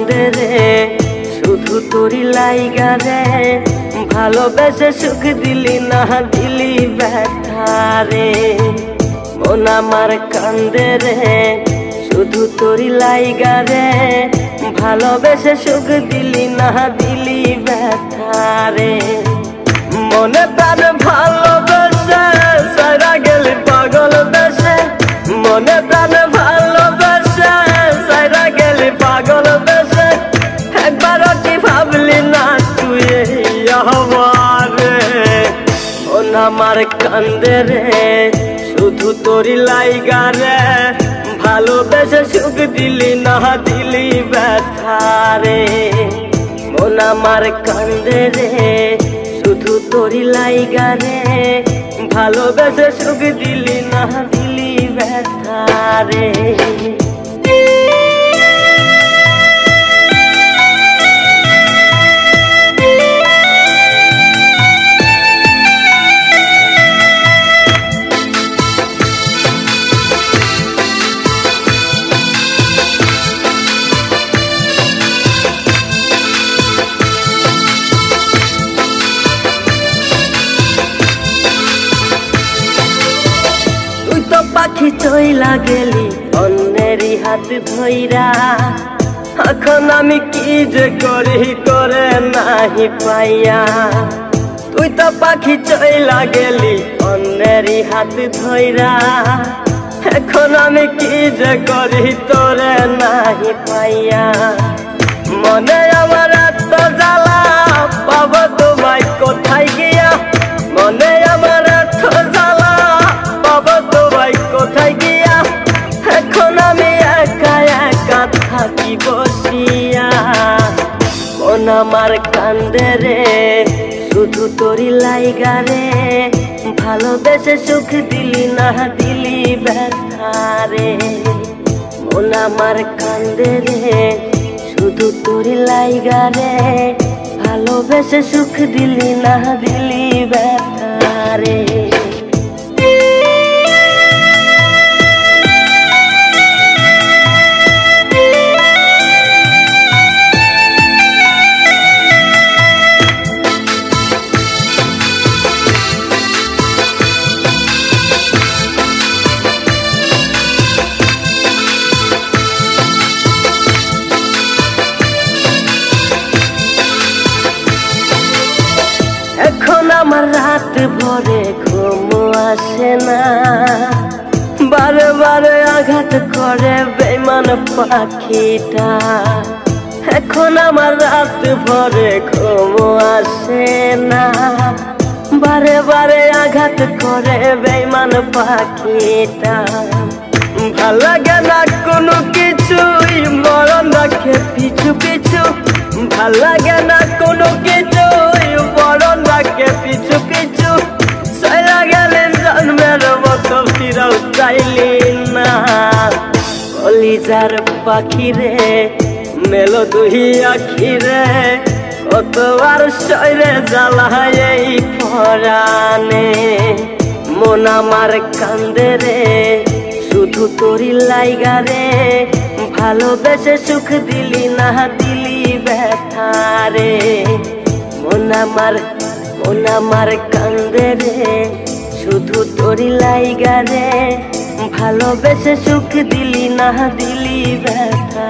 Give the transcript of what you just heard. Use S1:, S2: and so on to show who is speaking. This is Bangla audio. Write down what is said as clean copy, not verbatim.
S1: কান্দে রে শুধু তোরি লাইগা রে, ভালোবেসে সুখ দিলি না দিলি ব্যথা রে। মন আমার কান্দে রে শুধু তোরি লাইগা রে, ভালোবেসে সুখ দিলি না দিলি ব্যথা রে। মনে প্রাণ ভালোবেসে সারা গেলি পাগল বেশে, মনে প্রাণ ভালোবেসে সারা গেলি পাগল বেশে, একবারও কি ভাবলি না তুই আমারে। মন আমার কান্দে রে শুধু তোরি লাইগা রে, ভালোবেসে সুখ দিলি না দিলি ব্যথা রে। মন আমার কান্দে রে শুধু তোরি লাইগা রে, ভালোবেসে সুখ দিলি না দিলি ব্যথা রে। পাখি চইলা গেলি অন্যেরই হাত ধইরা, এখন আমি কি যে করি করে নাহি পাইয়া। তুই তো পাখি চইলা গেলি অন্যেরই হাত ধইরা, এখন আমি কি যে করি তোরে নাহি পাইয়া। মনে আমার এত জ্বালা পাবো তোমায় কোথায় গিয়া, মনে আমার এত জ্বালা পাবো তোমায় কোথায় গিয়া, এখন আমি একা একা থাকি বসিয়া। মন আমার কান্দে রে শুধু তোরি লাইগা রে, ভালোবেসে সুখ দিলি না দিলি ব্যথা রে। মন আমার কান্দে রে শুধু তোরি লাইগা রে, ভালোবেসে সুখ দিলি না দিলি ব্যথা রে। এখন আমার রাত ভরে ঘুম আসে না, বারে বারে আঘাত করে বেঈমান পাখিটা। এখন আমার রাত ভরে ঘুম আসে না, বারে বারে আঘাত করে বেঈমান পাখিটা। ভাল লাগে না কোনো কিছুই মরণ রাখে পিছু পিছু, ভাল লাগে না কোনো কিছুই মরণ রাখে পিছু পিছু। চইলা গেলে জন্মের মতো ফিরাও চাইলি না, কলিজার পাখি রে মেলো দুই আখি রে, কতবার সইরে জ্বালায় এই পরাণে। মন আমার কান্দে রে শুধু তোরি লাইগা রে, ভালোবেসে সুখ দিলি না দিলি ব্যথা রে। মন আমার কান্দে রে শুধু তোরি লাইগা রে, ভালোবেসে সুখ দিলি না দিলি ব্যথা।